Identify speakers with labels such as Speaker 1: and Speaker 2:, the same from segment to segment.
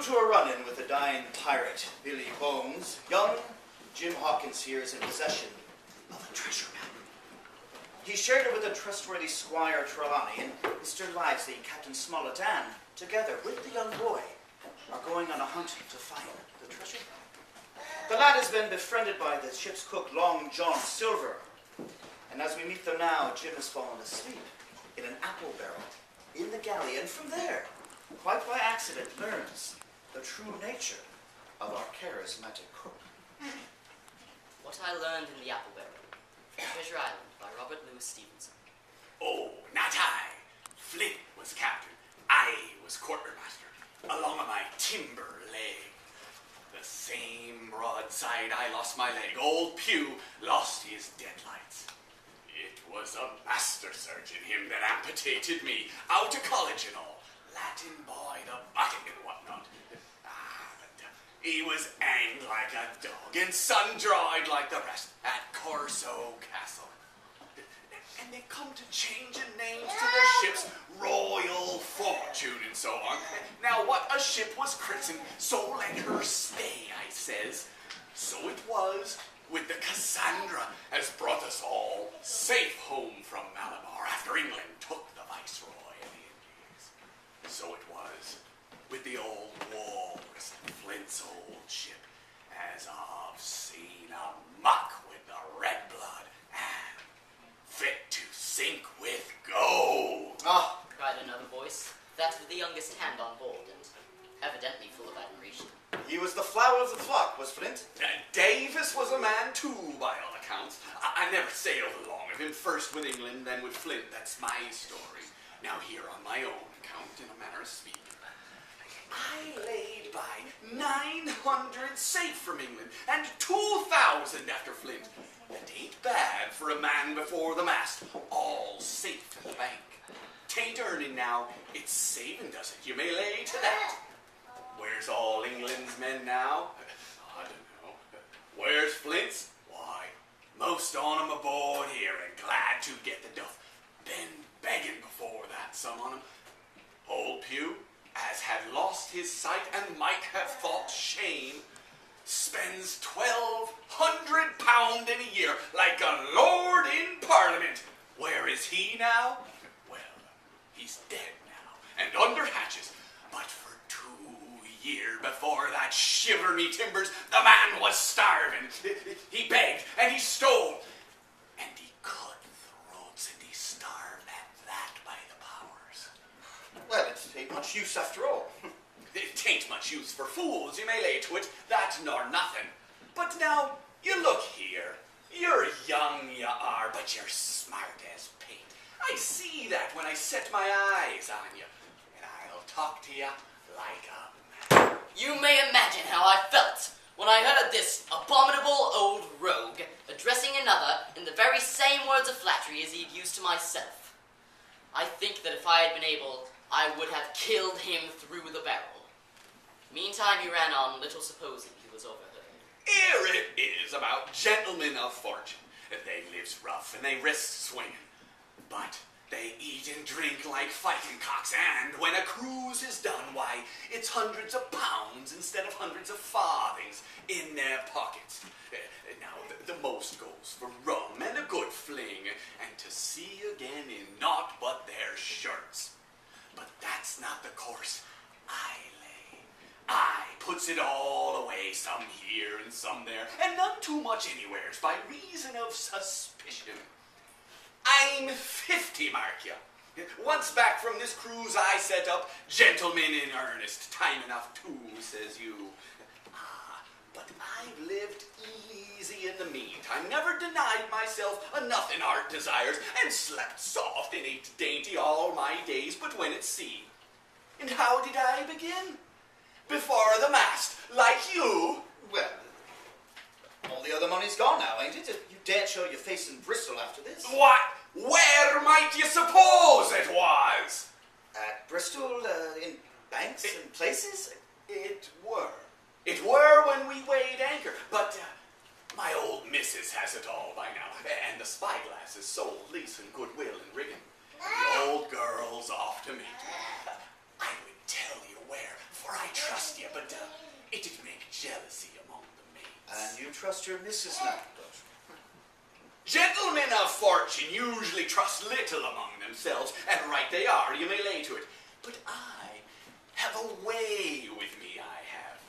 Speaker 1: Due to a run-in with the dying pirate, Billy Bones, young Jim Hawkins here is in possession of a treasure map. He shared it with the trustworthy Squire Trelawney and Mr. Livesey, Captain Smollett, and together with the young boy, are going on a hunt to find the treasure. The lad has been befriended by the ship's cook, Long John Silver, and as we meet them now, Jim has fallen asleep in an apple barrel in the galley, and from there, quite by accident, learns the true nature of our charismatic cook.
Speaker 2: What I Learned in the Apple Barrel, from Treasure Island by Robert Louis Stevenson.
Speaker 3: Oh, not I. Flint was captain. I was quartermaster, along of my timber leg. The same broadside I lost my leg, old Pew lost his deadlights. It was a master surgeon, him that amputated me, out of college and all. Latin boy, the buttock and whatnot. He was hanged like a dog and sun-dried like the rest at Corso Castle. And they come to changing names to their ships, Royal Fortune and so on. Now what a ship was christened, so let her stay, I says. So it was with the Cassandra has brought us all safe home from Malabar after England took the Viceroy of the Indies. So it was with the old Walrus, Flint's old ship, as I've seen amuck with the red blood and fit to sink with gold.
Speaker 1: Ah,
Speaker 2: Cried another voice, that of the youngest hand on board, and evidently full of admiration.
Speaker 1: he was the flower of the flock, was Flint.
Speaker 3: Davis was a man too, by all accounts. I never sailed along of him, first with England, then with Flint. That's my story. Now here on my own account, in a manner of speaking. I laid by 900 safe from England, and 2,000 after Flint. That ain't bad for a man before the mast, all safe in the bank. Tain't earning now, it's saving does it, you may lay to that. Where's all England's men now? I don't know. Where's Flint's? Why, most on 'em aboard here, and glad to get the duff. Been begging before that, some on 'em. Old Pew, as had lost his sight and might have thought shame, spends £1,200 in a year like a lord in Parliament. Where is he now? Well, he's dead now and under hatches. But for 2 years before that shiver me timbers, the man was starving. He begged and he stole, and he cut throats and he starved at that by the powers.
Speaker 1: Well, it ain't much use after all.
Speaker 3: It tain't much use for fools, you may lay to it, that nor nothing. But now, you look here. You're young, you are, but you're smart as paint. I see that when I set my eyes on you, and I'll talk to you like a man.
Speaker 2: You may imagine how I felt when I heard this abominable old rogue addressing another in the very same words of flattery as he'd used to myself. I think that if I had been able, I would have killed him through the barrel. Meantime, he ran on, little supposing he was overheard.
Speaker 3: Here it is about gentlemen of fortune. They lives rough and they risks swinging, but they eat and drink like fighting cocks, and when a cruise is done, why, it's hundreds of pounds instead of hundreds of farthings in their pockets. Now, the most goes for rum and a good fling, and to see again in naught but their shirts. But that's not the course I lay. I puts it all away, some here and some there, and none too much anywheres, by reason of suspicion. I'm 50, mark ya. Once back from this cruise I set up, gentlemen in earnest, time enough too, says you. But I've lived easy in the meantime, never denied myself enough in art desires, and slept soft and ate dainty all my days but when at sea. And how did I begin? Before the mast, like you.
Speaker 1: Well, all the other money's gone now, ain't it? You daren't show your face in Bristol after this.
Speaker 3: What? Where might you suppose it was?
Speaker 1: At Bristol, in banks and places?
Speaker 3: It were. It were when we weighed anchor, but my old missus has it all by now, and the spyglass is sold lease and goodwill and rigging. The old girl's off to meet me. I would tell you where, for I trust you, but it did make jealousy among the mates.
Speaker 1: And you trust your missus now, don't you?
Speaker 3: Gentlemen of fortune usually trust little among themselves, and right they are, you may lay to it. But I have a way with me, I have.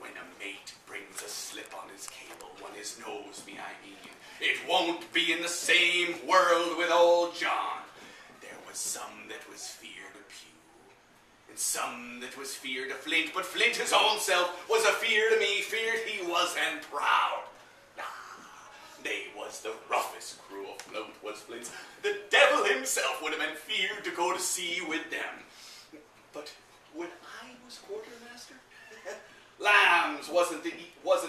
Speaker 3: When a mate brings a slip on his cable, when his knows me, I mean, it won't be in the same world with old John. There was some that was feared of Pew, and some that was feared of Flint, but Flint his own self was a fear to me, feared he was and proud. They was the roughest crew afloat, was Flint's. The devil himself would have been feared to go to sea with them. But when I was quartermaster, lambs wasn't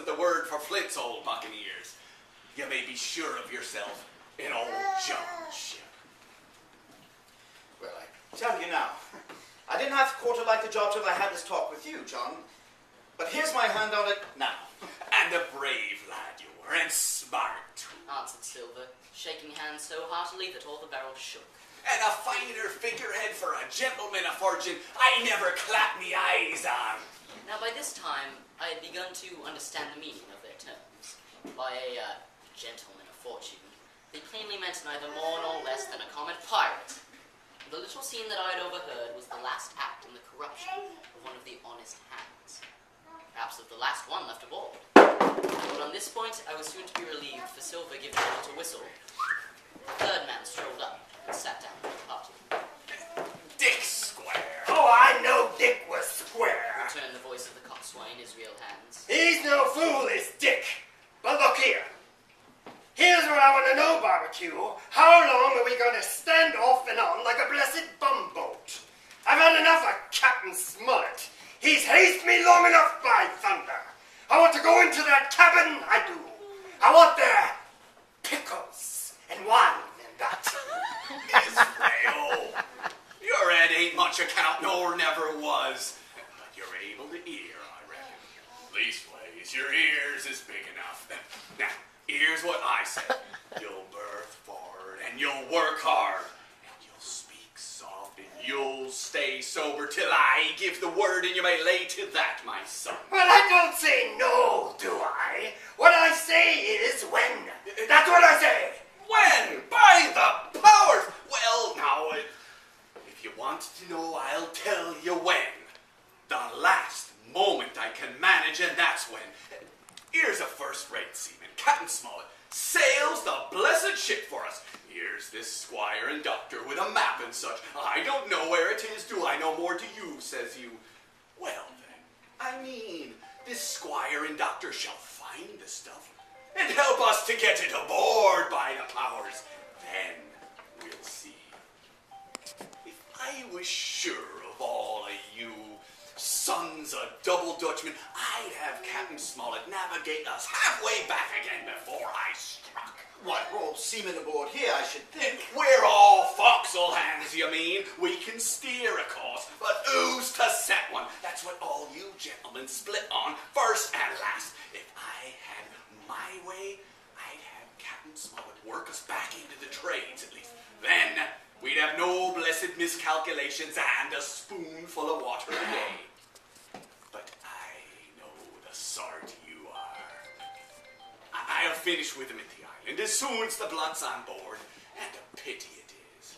Speaker 3: the word for Flint's old buccaneers. You may be sure of yourself in old John's ship.
Speaker 1: Well, I tell you now, I didn't have quarter like the job till I had this talk with you, John. But here's my hand on it now.
Speaker 3: And a brave lad you were, and smart too.
Speaker 2: Answered Silver, shaking hands so heartily that all the barrels shook.
Speaker 3: And a finer figurehead for a gentleman of fortune I never clapped me eyes on.
Speaker 2: Now by this time, I had begun to understand the meaning of their terms. By a gentleman of fortune, they plainly meant neither more nor less than a common pirate. The little scene that I had overheard was the last act in the corruption of one of the honest hands. Perhaps of the last one left aboard. But on this point, I was soon to be relieved, for Silver giving a little whistle. The third man strolled up and sat down with the party.
Speaker 3: Dick Square.
Speaker 4: Oh, I know Dick was square.
Speaker 2: Returned the voice of the coxswain, his real hands.
Speaker 4: He's no fool, is Dick. But look here. Here's what I want to know, Barbecue. How long are we going to stand off and on like a blessed bumboat? I've had enough of Captain Smollett. He's hazed me long enough, by thunder. I want to go into that cabin, I do. I want their pickles and wine and that.
Speaker 3: Israel, your head ain't much account, nor never was. But you're able to hear, I reckon. Leastways, your ears is big enough. Now, here's what I say. You'll berth forward, and you'll work hard. And you'll speak soft, and you'll stay sober till I give the word, and you may lay to that, my son.
Speaker 4: Well, I don't say no, do I? What I say is when. That's what I say.
Speaker 3: When? By the powers! Well, now, if you want to know, I'll tell you when. The last moment I can manage, and that's when. Here's a first-rate seaman, Captain Smollett, sails the blessed ship for us. Here's this squire and doctor with a map and such. I don't know where it is, do I? No more do you, says you. Well, then, I mean, this squire and doctor shall find the stuff and help us to get it aboard, by the powers. Then we'll see. If I was sure of all of you sons of double Dutchmen, I'd have Captain Smollett navigate us halfway back again before I struck.
Speaker 1: What, we're all seamen aboard here, I should think.
Speaker 3: We're all forecastle hands, you mean? We can steer, of course, but who's to set one? That's what all you gentlemen split on, first and last. If I had my way, I'd have Captain Smollett work us back into the trades, at least. Then we'd have no blessed miscalculations and a spoonful of water a day. But I know the sort you are. I'll finish with him at the island as soon as the blood's on board, and a pity it is.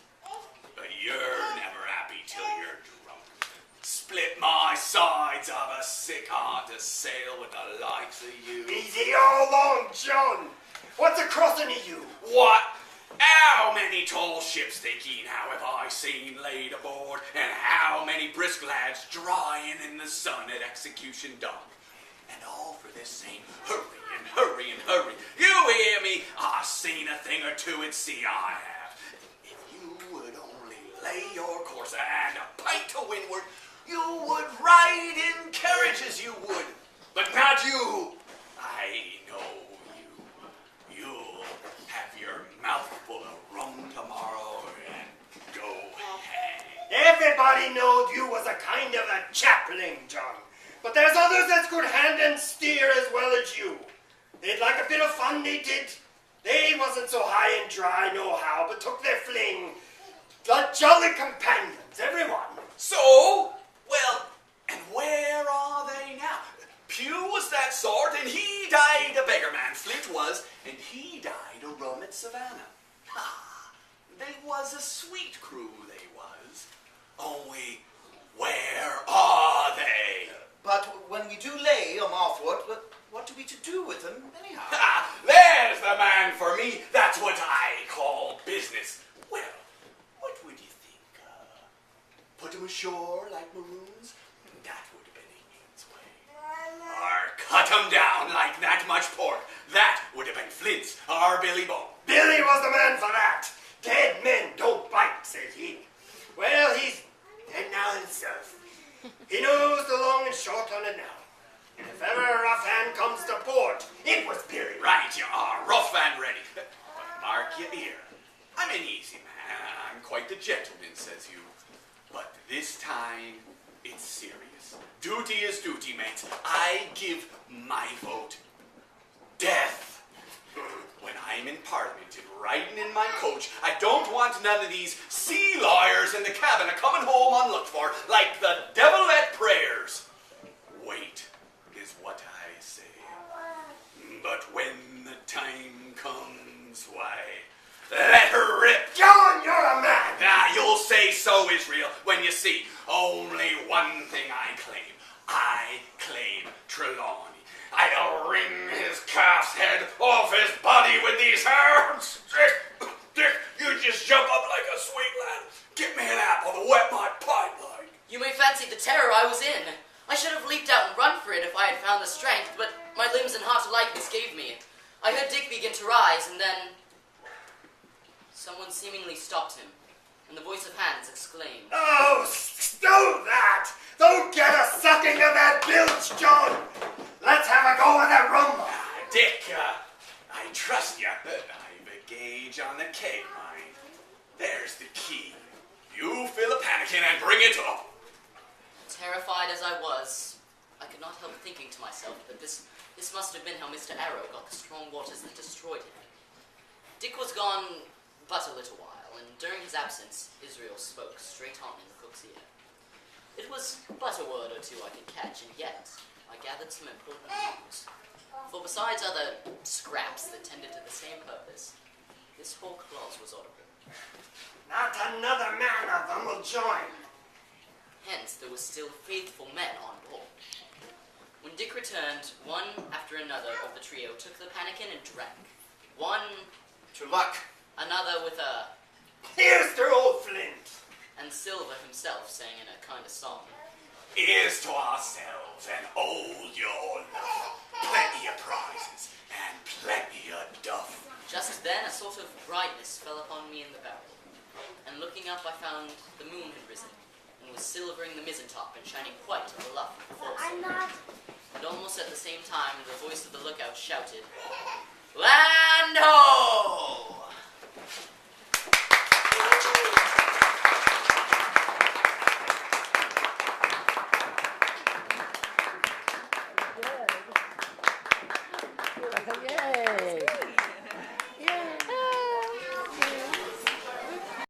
Speaker 3: But you're never happy till you're drunk. Split my sides of a sick heart to sail with the likes of you.
Speaker 4: Easy all along, John. What's a crossing of you?
Speaker 3: What? How many tall ships, think ye now, have I seen laid aboard, and how many brisk lads drying in the sun at execution dock? And all for this same hurry and hurry and hurry. You hear me? I've seen a thing or two at sea, I have. If you would only lay your course and a pint to windward, you would ride in carriages, you would. But not you. I know you. You'll have your mouth full of rum tomorrow and go hang.
Speaker 4: Everybody knowed you was a kind of a chaplain, John. But there's others that's good hand and steer as well as you. They'd like a bit of fun, they did. They wasn't so high and dry nohow, but took their fling. The jolly companions, everyone.
Speaker 3: So, well, And where are they now? Pew was that sort, and he died a beggar man. Flint was, and he died a rum at Savannah. Ah, they was a sweet crew, they was. Only, where are they?
Speaker 1: But when we do lay 'em offward, what are we to do with them anyhow?
Speaker 3: Ah, there's the man for me. That's what I call business. Well, what would you think? Put 'em ashore like maroons? That would have been England's way. Or cut 'em down like that much pork? That would have been Flint's or Billy Bone.
Speaker 4: Billy was the man for that. Dead men don't bite, says he. Well, he's dead now himself. He knows the long and short on it now. And if ever a rough hand comes to port, it was Billy.
Speaker 3: Right, you are, rough and ready. But mark you here. I'm an easy man. I'm quite the gentleman, says you. But this time, it's serious. Duty is duty, mates. I give my vote. Death. When I'm in Parliament and riding in my coach, I don't want none of these sea lawyers in the cabin a-coming home unlooked for, like the devil at prayers. Wait is what I say. But when the time comes, why, let her rip.
Speaker 4: John, you're a man.
Speaker 3: Ah, you'll say so, Israel, when you see. Only one thing I claim. I claim Trelawney. I'll wring his calf's head off his body with these hands. Dick, you just jump up like a sweet lad. Get me an apple to wet my pipe like.
Speaker 2: You may fancy the terror I was in. I should have leaped out and run for it if I had found the strength, but my limbs and heart alike misgave me. I heard Dick begin to rise, and then someone seemingly stopped him, and the voice of Hans exclaimed,
Speaker 4: Oh, stow that! Don't get a sucking of that bilge, John! Let's have a go of that rum!
Speaker 3: Dick, I trust you. I've a gauge on the keg, mind. There's the key. You fill a pannikin and bring it up.
Speaker 2: Terrified as I was, I could not help thinking to myself that this must have been how Mr. Arrow got the strong waters that destroyed him. Dick was gone but a little while, and during his absence, Israel spoke straight on in the cook's ear. It was but a word or two I could catch, and yet I gathered some important news. For besides other scraps that tended to the same purpose, this whole clause was audible.
Speaker 4: Not another man of them will join.
Speaker 2: Hence, there were still faithful men on board. When Dick returned, one after another of the trio took the pannikin and drank. One,
Speaker 1: To luck.
Speaker 2: another with a,
Speaker 4: Here's to old Flint.
Speaker 2: and Silver himself sang in a kind of song.
Speaker 3: Here's to ourselves and old your love. Plenty of prizes and plenty of duff.
Speaker 2: Just then, a sort of brightness fell upon me in the barrel, and looking up, I found the moon had risen, and was silvering the mizzen-top and shining white on the luff of the foresail. And almost at the same time, the voice of the lookout shouted, "Land ho!"